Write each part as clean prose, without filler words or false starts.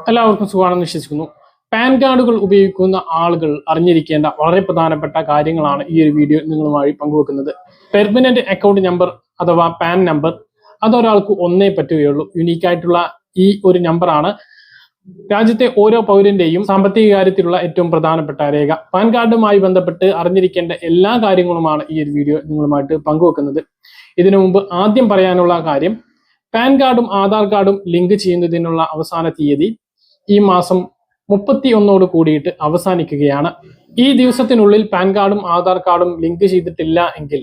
എല്ലാവർക്കും സുഖമാണെന്ന് വിശ്വസിക്കുന്നു. പാൻ കാർഡുകൾ ഉപയോഗിക്കുന്ന ആളുകൾ അറിഞ്ഞിരിക്കേണ്ട വളരെ പ്രധാനപ്പെട്ട കാര്യങ്ങളാണ് ഈ ഒരു വീഡിയോ നിങ്ങളുമായി പങ്കുവെക്കുന്നത്. പെർമനന്റ് അക്കൗണ്ട് നമ്പർ അഥവാ പാൻ നമ്പർ അതൊരാൾക്ക് ഒന്നേ പറ്റുകയുള്ളൂ. യുണീക്ക് ആയിട്ടുള്ള ഈ ഒരു നമ്പറാണ് രാജ്യത്തെ ഓരോ പൗരന്റെയും സാമ്പത്തിക കാര്യത്തിലുള്ള ഏറ്റവും പ്രധാനപ്പെട്ട രേഖ. പാൻ കാർഡുമായി ബന്ധപ്പെട്ട് അറിഞ്ഞിരിക്കേണ്ട എല്ലാ കാര്യങ്ങളുമാണ് ഈ ഒരു വീഡിയോ നിങ്ങളുമായിട്ട് പങ്കുവെക്കുന്നത്. ഇതിനു മുമ്പ് ആദ്യം പറയാനുള്ള കാര്യം, പാൻ കാർഡും ആധാർ കാർഡും ലിങ്ക് ചെയ്യുന്നതിനുള്ള അവസാന തീയതി ഈ മാസം 31 കൂടിയിട്ട് അവസാനിക്കുകയാണ്. ഈ ദിവസത്തിനുള്ളിൽ പാൻ കാർഡും ആധാർ കാർഡും ലിങ്ക് ചെയ്തിട്ടില്ല എങ്കിൽ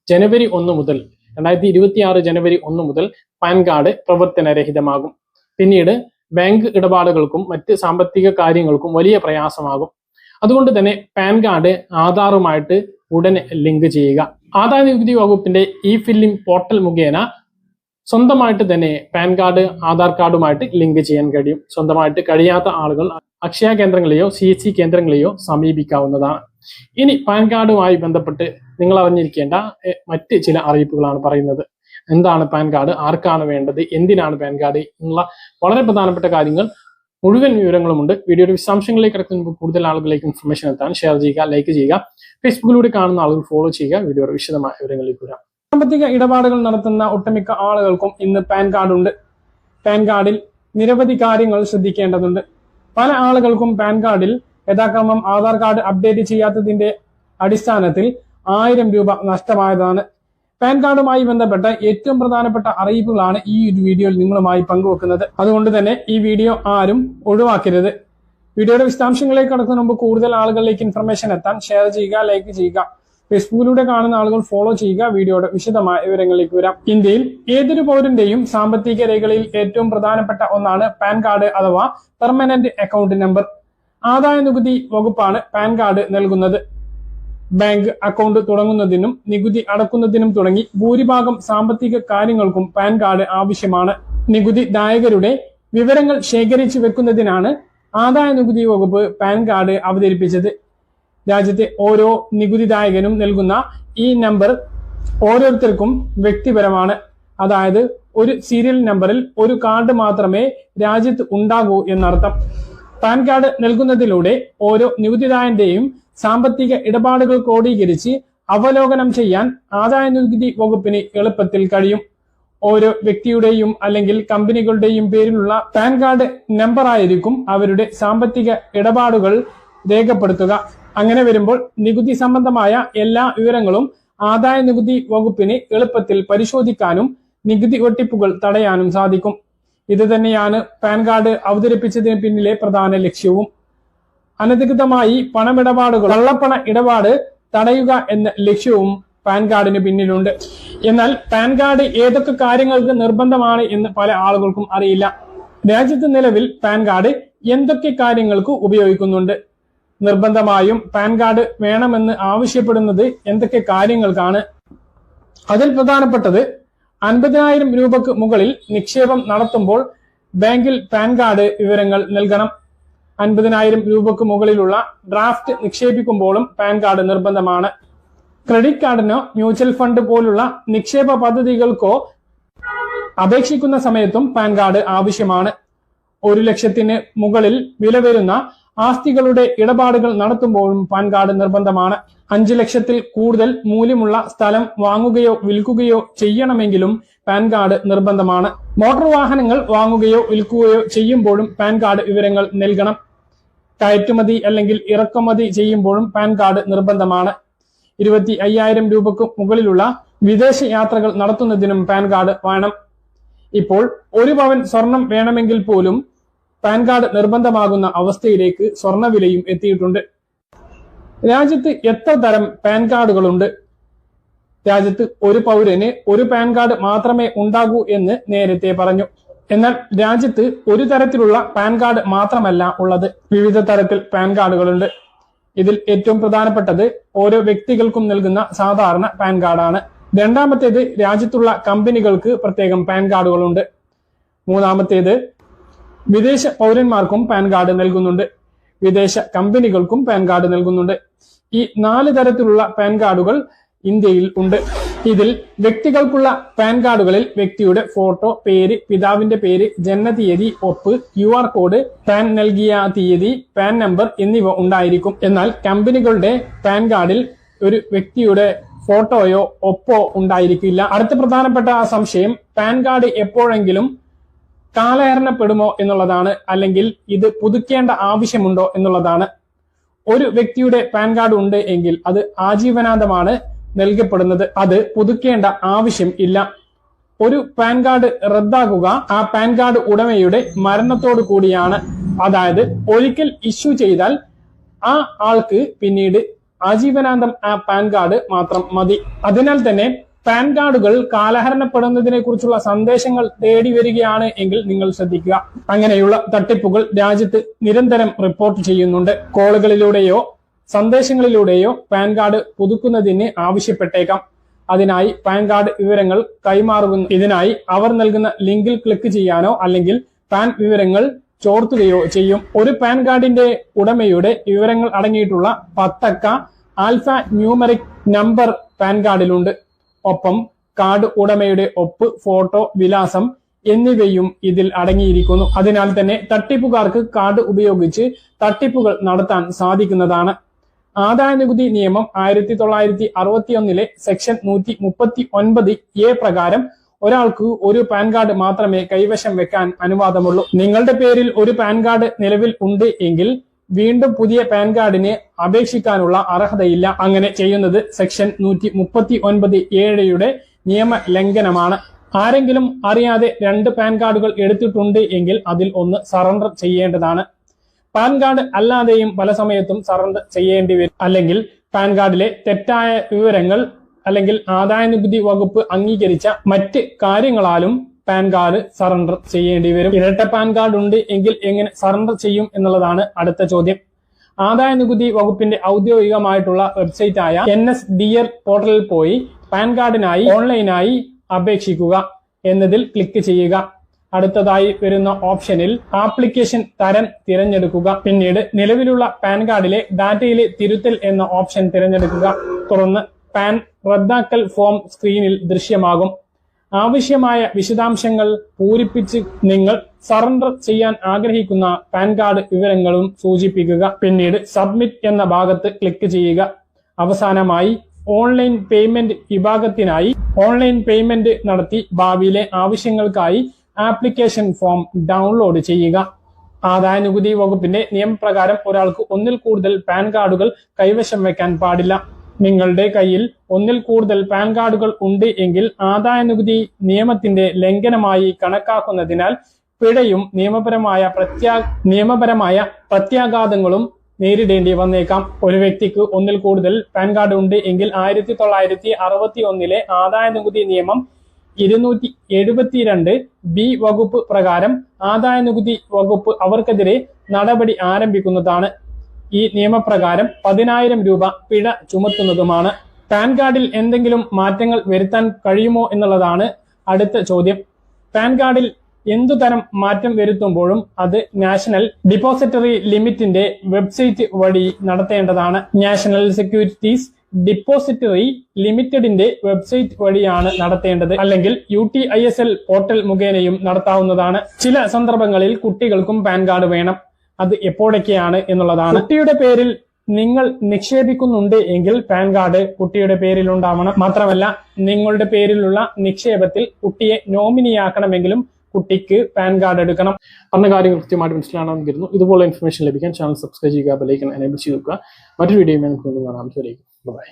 ജനുവരി 1 മുതൽ 2026 ജനുവരി 1 മുതൽ പാൻ കാർഡ് പ്രവർത്തനരഹിതമാകും. പിന്നീട് ബാങ്ക് ഇടപാടുകൾക്കും മറ്റ് സാമ്പത്തിക കാര്യങ്ങൾക്കും വലിയ പ്രയാസമാകും. അതുകൊണ്ട് തന്നെ പാൻ കാർഡ് ആധാറുമായിട്ട് ഉടനെ ലിങ്ക് ചെയ്യുക. ആദായ നികുതി വകുപ്പിന്റെ ഇ ഫില്ലിംഗ് പോർട്ടൽ മുഖേന സ്വന്തമായിട്ട് തന്നെ പാൻ കാർഡ് ആധാർ കാർഡുമായിട്ട് ലിങ്ക് ചെയ്യാൻ കഴിയും. സ്വന്തമായിട്ട് കഴിയാത്ത ആളുകൾ അക്ഷയ കേന്ദ്രങ്ങളെയോ CSC കേന്ദ്രങ്ങളെയോ സമീപിക്കാവുന്നതാണ്. ഇനി പാൻ കാർഡുമായി ബന്ധപ്പെട്ട് നിങ്ങൾ അറിഞ്ഞിരിക്കേണ്ട മറ്റ് ചില അറിയിപ്പുകളാണ് പറയുന്നത്. എന്താണ് പാൻ കാർഡ്, ആർക്കാണ് വേണ്ടത്, എന്തിനാണ് പാൻ കാർഡ് എന്നുള്ള വളരെ പ്രധാനപ്പെട്ട കാര്യങ്ങൾ, മുഴുവൻ വിവരങ്ങളുമുണ്ട്. വീഡിയോയുടെ വിശദാംശങ്ങളിലേക്ക് കിടക്കുന്ന കൂടുതൽ ആളുകളിലേക്ക് ഇൻഫർമേഷൻ എത്താൻ ഷെയർ ചെയ്യുക, ലൈക്ക് ചെയ്യുക. ഫേസ്ബുക്കിലൂടെ കാണുന്ന ആളുകൾ ഫോളോ ചെയ്യുക. വീഡിയോയുടെ വിശദമായ വിവരങ്ങളിലേക്ക് വരാം. സാമ്പത്തിക ഇടപാടുകൾ നടത്തുന്ന ഒട്ടുമിക്ക ആളുകൾക്കും ഇന്ന് പാൻ കാർഡ് ഉണ്ട്. പാൻ കാർഡിൽ നിരവധി കാര്യങ്ങൾ ശ്രദ്ധിക്കേണ്ടതുണ്ട്. പല ആളുകൾക്കും പാൻ കാർഡിൽ യഥാക്രമം ആധാർ കാർഡ് അപ്ഡേറ്റ് ചെയ്യാത്തതിന്റെ അടിസ്ഥാനത്തിൽ 1000 രൂപ നഷ്ടമായതാണ്. പാൻ കാർഡുമായി ബന്ധപ്പെട്ട ഏറ്റവും പ്രധാനപ്പെട്ട അറിയിപ്പുകളാണ് ഈ ഒരു വീഡിയോയിൽ നിങ്ങളുമായി പങ്കുവെക്കുന്നത്. അതുകൊണ്ട് തന്നെ ഈ വീഡിയോ ആരും ഒഴിവാക്കരുത്. വീഡിയോയുടെ വിശദാംശങ്ങളിലേക്ക് കടക്കുന്നതിന് മുമ്പ് കൂടുതൽ ആളുകളിലേക്ക് ഇൻഫർമേഷൻ എത്താൻ ഷെയർ ചെയ്യുക, ലൈക്ക് ചെയ്യുക. ഫേസ്ബുക്കിലൂടെ കാണുന്ന ആളുകൾ ഫോളോ ചെയ്യുക. വീഡിയോയുടെ വിശദമായ വിവരങ്ങളിലേക്ക് വരാം. ഇന്ത്യയിൽ ഏതൊരു പൗരന്റെയും സാമ്പത്തിക രേഖകളിൽ ഏറ്റവും പ്രധാനപ്പെട്ട ഒന്നാണ് പാൻ കാർഡ് അഥവാ പെർമനന്റ് അക്കൗണ്ട് നമ്പർ. ആദായ നികുതി വകുപ്പാണ് പാൻ കാർഡ് നൽകുന്നത്. ബാങ്ക് അക്കൗണ്ട് തുടങ്ങുന്നതിനും നികുതി അടക്കുന്നതിനും തുടങ്ങി ഭൂരിഭാഗം സാമ്പത്തിക കാര്യങ്ങൾക്കും പാൻ കാർഡ് ആവശ്യമാണ്. നികുതിദായകരുടെ വിവരങ്ങൾ ശേഖരിച്ചു വെക്കുന്നതിനാണ് ആദായ നികുതി വകുപ്പ് പാൻ കാർഡ് അവതരിപ്പിച്ചത്. രാജ്യത്തെ ഓരോ നികുതിദായകനും നൽകുന്ന ഈ നമ്പർ ഓരോരുത്തർക്കും വ്യക്തിപരമാണ്. അതായത് ഒരു സീരിയൽ നമ്പറിൽ ഒരു കാർഡ് മാത്രമേ രാജ്യത്ത് ഉണ്ടാകൂ എന്നർത്ഥം. പാൻ കാർഡ് നൽകുന്നതിലൂടെ ഓരോ നികുതിദായന്റെയും സാമ്പത്തിക ഇടപാടുകൾ ക്രോഡീകരിച്ച് അവലോകനം ചെയ്യാൻ ആദായ നികുതി വകുപ്പിന് എളുപ്പത്തിൽ കഴിയും. ഓരോ വ്യക്തിയുടെയും അല്ലെങ്കിൽ കമ്പനികളുടെയും പേരിലുള്ള പാൻ കാർഡ് നമ്പർ ആയിരിക്കും അവരുടെ സാമ്പത്തിക ഇടപാടുകൾ രേഖപ്പെടുത്തുക. അങ്ങനെ വരുമ്പോൾ നികുതി സംബന്ധമായ എല്ലാ വിവരങ്ങളും ആദായ നികുതി വകുപ്പിന് എളുപ്പത്തിൽ പരിശോധിക്കാനും നികുതി വെട്ടിപ്പുകൾ തടയാനും സാധിക്കും. ഇത് തന്നെയാണ് പാൻ കാർഡ് അവതരിപ്പിച്ചതിന് പിന്നിലെ പ്രധാന ലക്ഷ്യവും. അനധികൃതമായി പണമിടപാടുകൾ, കള്ളപ്പണ ഇടപാട് തടയുക എന്ന ലക്ഷ്യവും പാൻ കാർഡിന് പിന്നിലുണ്ട്. എന്നാൽ പാൻ കാർഡ് ഏതൊക്കെ കാര്യങ്ങൾക്ക് നിർബന്ധമാണ് എന്ന് പല ആളുകൾക്കും അറിയില്ല. രാജ്യത്ത് നിലവിൽ പാൻ കാർഡ് എന്തൊക്കെ കാര്യങ്ങൾക്ക് ഉപയോഗിക്കുന്നുണ്ട്? നിർബന്ധമായും പാൻ കാർഡ് വേണമെന്ന് ആവശ്യപ്പെടുന്നത് എന്തൊക്കെ കാര്യങ്ങൾക്കാണ്? അതിൽ പ്രധാനപ്പെട്ടത് 50,000 രൂപക്ക് മുകളിൽ നിക്ഷേപം നടത്തുമ്പോൾ ബാങ്കിൽ പാൻ കാർഡ് വിവരങ്ങൾ നൽകണം. 50,000 രൂപക്ക് മുകളിലുള്ള ഡ്രാഫ്റ്റ് നിക്ഷേപിക്കുമ്പോഴും പാൻ കാർഡ് നിർബന്ധമാണ്. ക്രെഡിറ്റ് കാർഡിനോ മ്യൂച്വൽ ഫണ്ട് പോലുള്ള നിക്ഷേപ പദ്ധതികൾക്കോ അപേക്ഷിക്കുന്ന സമയത്തും പാൻ കാർഡ് ആവശ്യമാണ്. 1 ലക്ഷത്തിന് മുകളിൽ വില വരുന്ന ആസ്തികളുടെ ഇടപാടുകൾ നടത്തുമ്പോഴും പാൻ കാർഡ് നിർബന്ധമാണ്. 5 ലക്ഷത്തിൽ കൂടുതൽ മൂല്യമുള്ള സ്ഥലം വാങ്ങുകയോ വിൽക്കുകയോ ചെയ്യണമെങ്കിലും പാൻ കാർഡ് നിർബന്ധമാണ്. മോട്ടോർ വാഹനങ്ങൾ വാങ്ങുകയോ വിൽക്കുകയോ ചെയ്യുമ്പോഴും പാൻ കാർഡ് വിവരങ്ങൾ നൽകണം. കയറ്റുമതി അല്ലെങ്കിൽ ഇറക്കുമതി ചെയ്യുമ്പോഴും പാൻ കാർഡ് നിർബന്ധമാണ്. 25,000 രൂപക്ക് മുകളിലുള്ള വിദേശ യാത്രകൾ നടത്തുന്നതിനും പാൻ കാർഡ് വേണം. ഇപ്പോൾ 1 പവൻ സ്വർണം വേണമെങ്കിൽ പോലും പാൻ കാർഡ് നിർബന്ധമാകുന്ന അവസ്ഥയിലേക്ക് സ്വർണ്ണവിലയും എത്തിയിട്ടുണ്ട്. രാജ്യത്ത് എത്ര തരം പാൻ കാർഡുകളുണ്ട്? രാജ്യത്ത് ഒരു പൗരന് ഒരു പാൻ കാർഡ് മാത്രമേ ഉണ്ടാകൂ എന്ന് നേരത്തെ പറഞ്ഞു. എന്നാൽ രാജ്യത്ത് ഒരു തരത്തിലുള്ള പാൻ കാർഡ് മാത്രമല്ല ഉള്ളത്, വിവിധ തരത്തിൽ പാൻ കാർഡുകളുണ്ട്. ഇതിൽ ഏറ്റവും പ്രധാനപ്പെട്ടത് ഓരോ വ്യക്തികൾക്കും നൽകുന്ന സാധാരണ പാൻ കാർഡാണ്. രണ്ടാമത്തേത് രാജ്യത്തുള്ള കമ്പനികൾക്ക് പ്രത്യേകം പാൻ കാർഡുകളുണ്ട്. മൂന്നാമത്തേത് വിദേശ പൗരന്മാർക്കും പാൻ കാർഡ് നൽകുന്നുണ്ട്. വിദേശ കമ്പനികൾക്കും പാൻ കാർഡ് നൽകുന്നുണ്ട്. ഈ 4 തരത്തിലുള്ള പാൻ കാർഡുകൾ ഇന്ത്യയിൽ ഉണ്ട്. ഇതിൽ വ്യക്തികൾക്കുള്ള പാൻ കാർഡുകളിൽ വ്യക്തിയുടെ ഫോട്ടോ, പേര്, പിതാവിന്റെ പേര്, ജനനതീയതി, ഒപ്പ്, QR കോഡ്, പാൻ നൽകിയ തീയതി, പാൻ നമ്പർ എന്നിവ ഉണ്ടായിരിക്കും. എന്നാൽ കമ്പനികളുടെ പാൻ കാർഡിൽ ഒരു വ്യക്തിയുടെ ഫോട്ടോയോ ഒപ്പോ ഉണ്ടായിരിക്കില്ല. അടുത്ത പ്രധാനപ്പെട്ട സംശയം പാൻ കാർഡ് എപ്പോഴെങ്കിലും കാലഹരണപ്പെടുമോ എന്നുള്ളതാണ്, അല്ലെങ്കിൽ ഇത് പുതുക്കേണ്ട ആവശ്യമുണ്ടോ എന്നുള്ളതാണ്. ഒരു വ്യക്തിയുടെ പാൻ കാർഡ് ഉണ്ട് എങ്കിൽ അത് ആജീവനാന്തമാണ് നൽകപ്പെടുന്നത്. അത് പുതുക്കേണ്ട ആവശ്യം ഇല്ല. ഒരു പാൻ കാർഡ് റദ്ദാക്കുക ആ പാൻ കാർഡ് ഉടമയുടെ മരണത്തോടു കൂടിയാണ്. അതായത് ഒരിക്കൽ ഇഷ്യൂ ചെയ്താൽ ആ ആൾക്ക് പിന്നീട് ആജീവനാന്തം ആ പാൻ കാർഡ് മാത്രം മതി. അതിനാൽ തന്നെ പാൻ കാർഡുകൾ കാലഹരണപ്പെടുന്നതിനെ കുറിച്ചുള്ള സന്ദേശങ്ങൾ തേടി വരികയാണ് എങ്കിൽ നിങ്ങൾ ശ്രദ്ധിക്കുക. അങ്ങനെയുള്ള തട്ടിപ്പുകൾ രാജ്യത്ത് നിരന്തരം റിപ്പോർട്ട് ചെയ്യുന്നുണ്ട്. കോളുകളിലൂടെയോ സന്ദേശങ്ങളിലൂടെയോ പാൻ കാർഡ് പുതുക്കുന്നതിന് ആവശ്യപ്പെട്ടേക്കാം. അതിനായി പാൻ കാർഡ് വിവരങ്ങൾ കൈമാറുന്നു. ഇതിനായി അവർ നൽകുന്ന ലിങ്കിൽ ക്ലിക്ക് ചെയ്യാനോ അല്ലെങ്കിൽ പാൻ വിവരങ്ങൾ ചോർത്തുകയോ ചെയ്യും. ഒരു പാൻ കാർഡിന്റെ ഉടമയുടെ വിവരങ്ങൾ അടങ്ങിയിട്ടുള്ള 10 അക്ക ആൽഫ ന്യൂമറിക് നമ്പർ പാൻ കാർഡിലുണ്ട്. ഒപ്പം കാർഡ് ഉടമയുടെ ഒപ്പ്, ഫോട്ടോ, വിലാസം എന്നിവയും ഇതിൽ അടങ്ങിയിരിക്കുന്നു. അതിനാൽ തന്നെ തട്ടിപ്പുകാർക്ക് കാർഡ് ഉപയോഗിച്ച് തട്ടിപ്പുകൾ നടത്താൻ സാധിക്കുന്നതാണ്. ആദായനികുതി നിയമം 1961 സെക്ഷൻ 139A പ്രകാരം ഒരാൾക്ക് ഒരു പാൻ കാർഡ് മാത്രമേ കൈവശം വെക്കാൻ അനുവാദമുള്ളൂ. നിങ്ങളുടെ പേരിൽ ഒരു പാൻ കാർഡ് നിലവിൽ ഉണ്ട് എങ്കിൽ വീണ്ടും പുതിയ പാൻ കാർഡിന് അപേക്ഷിക്കാനുള്ള അർഹതയില്ല. അങ്ങനെ ചെയ്യുന്നത് സെക്ഷൻ 139A നിയമ ലംഘനമാണ്. ആരെങ്കിലും അറിയാതെ 2 പാൻ കാർഡുകൾ എടുത്തിട്ടുണ്ട് എങ്കിൽ അതിൽ ഒന്ന് സറണ്ടർ ചെയ്യേണ്ടതാണ്. പാൻ കാർഡ് അല്ലാതെയും പല സമയത്തും സറണ്ടർ ചെയ്യേണ്ടി വരും. അല്ലെങ്കിൽ പാൻ കാർഡിലെ തെറ്റായ വിവരങ്ങൾ അല്ലെങ്കിൽ ആദായനികുതി വകുപ്പ് അംഗീകരിച്ച മറ്റ് കാര്യങ്ങളാലും പാൻ കാർഡ് സറണ്ടർ ചെയ്യേണ്ടി വരും. ഇരട്ട പാൻ കാർഡ് ഉണ്ട് എങ്കിൽ എങ്ങനെ സറണ്ടർ ചെയ്യും എന്നുള്ളതാണ് അടുത്ത ചോദ്യം. ആദായനികുതി വകുപ്പിന്റെ ഔദ്യോഗികമായിട്ടുള്ള വെബ്സൈറ്റായ NSDR പോർട്ടലിൽ പോയി പാൻ കാർഡിനായി ഓൺലൈനായി അപേക്ഷിക്കുക എന്നതിൽ ക്ലിക്ക് ചെയ്യുക. അടുത്തതായി വരുന്ന ഓപ്ഷനിൽ ആപ്ലിക്കേഷൻ തരം തിരഞ്ഞെടുക്കുക. പിന്നീട് നിലവിലുള്ള പാൻ കാർഡിലെ ഡാറ്റയിലെ തിരുത്തൽ എന്ന ഓപ്ഷൻ തിരഞ്ഞെടുക്കുക. തുടർന്ന് പാൻ റദ്ദാക്കൽ ഫോം സ്ക്രീനിൽ ദൃശ്യമാകും. ആവശ്യമായ വിശദാംശങ്ങൾ പൂരിപ്പിച്ച് നിങ്ങൾ സറണ്ടർ ചെയ്യാൻ ആഗ്രഹിക്കുന്ന പാൻ കാർഡ് വിവരങ്ങളും സൂചിപ്പിക്കുക. പിന്നീട് സബ്മിറ്റ് എന്ന ഭാഗത്ത് ക്ലിക്ക് ചെയ്യുക. അവസാനമായി ഓൺലൈൻ പേയ്മെന്റ് വിഭാഗത്തിനായി ഓൺലൈൻ പേയ്മെന്റ് നടത്തി ഭാവിയിലെ ആവശ്യങ്ങൾക്കായി ആപ്ലിക്കേഷൻ ഫോം ഡൗൺലോഡ് ചെയ്യുക. ആദായനികുതി വകുപ്പിന്റെ നിയമപ്രകാരം ഒരാൾക്ക് ഒന്നിൽ കൂടുതൽ പാൻ കാർഡുകൾ കൈവശം വെക്കാൻ പാടില്ല. നിങ്ങളുടെ കയ്യിൽ ഒന്നിൽ കൂടുതൽ പാൻ കാർഡുകൾ ഉണ്ട് എങ്കിൽ ആദായനികുതി നിയമത്തിന്റെ ലംഘനമായി കണക്കാക്കുന്നതിനാൽ പിഴയും നിയമപരമായ പ്രത്യാഘാതങ്ങളും നേരിടേണ്ടി വന്നേക്കാം. ഒരു വ്യക്തിക്ക് ഒന്നിൽ കൂടുതൽ പാൻ കാർഡ് ഉണ്ട് എങ്കിൽ 1961 ആദായനികുതി നിയമം 272B വകുപ്പ് പ്രകാരം ആദായനികുതി വകുപ്പ് അവർക്കെതിരെ നടപടി ആരംഭിക്കുന്നതാണ്. ഈ നിയമപ്രകാരം 10,000 രൂപ പിഴ ചുമത്തുന്നതുമാണ്. പാൻ കാർഡിൽ എന്തെങ്കിലും മാറ്റങ്ങൾ വരുത്താൻ കഴിയുമോ എന്നുള്ളതാണ് അടുത്ത ചോദ്യം. പാൻ കാർഡിൽ എന്തുതരം മാറ്റം വരുത്തുമ്പോഴും അത് നാഷണൽ ഡിപ്പോസിറ്ററി ലിമിറ്റിന്റെ വെബ്സൈറ്റ് വഴി നടത്തേണ്ടതാണ്. നാഷണൽ സെക്യൂരിറ്റീസ് ഡിപ്പോസിറ്ററി ലിമിറ്റഡിന്റെ വെബ്സൈറ്റ് വഴിയാണ് നടത്തേണ്ടത്. അല്ലെങ്കിൽ UTISL പോർട്ടൽ മുഖേനയും നടത്താവുന്നതാണ്. ചില സന്ദർഭങ്ങളിൽ കുട്ടികൾക്കും പാൻ കാർഡ് വേണം. അത് എപ്പോഴൊക്കെയാണ് എന്നുള്ളതാണ്. കുട്ടിയുടെ പേരിൽ നിങ്ങൾ നിക്ഷേപിക്കുന്നുണ്ട് എങ്കിൽ പാൻ കാർഡ് കുട്ടിയുടെ പേരിൽ ഉണ്ടാവണം. മാത്രമല്ല നിങ്ങളുടെ പേരിലുള്ള നിക്ഷേപത്തിൽ കുട്ടിയെ നോമിനിയാക്കണമെങ്കിലും കുട്ടിക്ക് പാൻ കാർഡ് എടുക്കണം. പറഞ്ഞ കാര്യങ്ങൾ കൃത്യമായിട്ട് മനസ്സിലാണെന്ന് കരുതുന്നു. ഇതുപോലെ ഇൻഫർമേഷൻ ലഭിക്കാൻ ചാനൽ സബ്സ്ക്രൈബ് ചെയ്യുക, ബെൽ ഐക്കൺ എനേബിൾ ചെയ്ത് വെക്കുക. മറ്റൊരു വീഡിയോയുമായി നമുക്ക് കാണാം. ബൈ.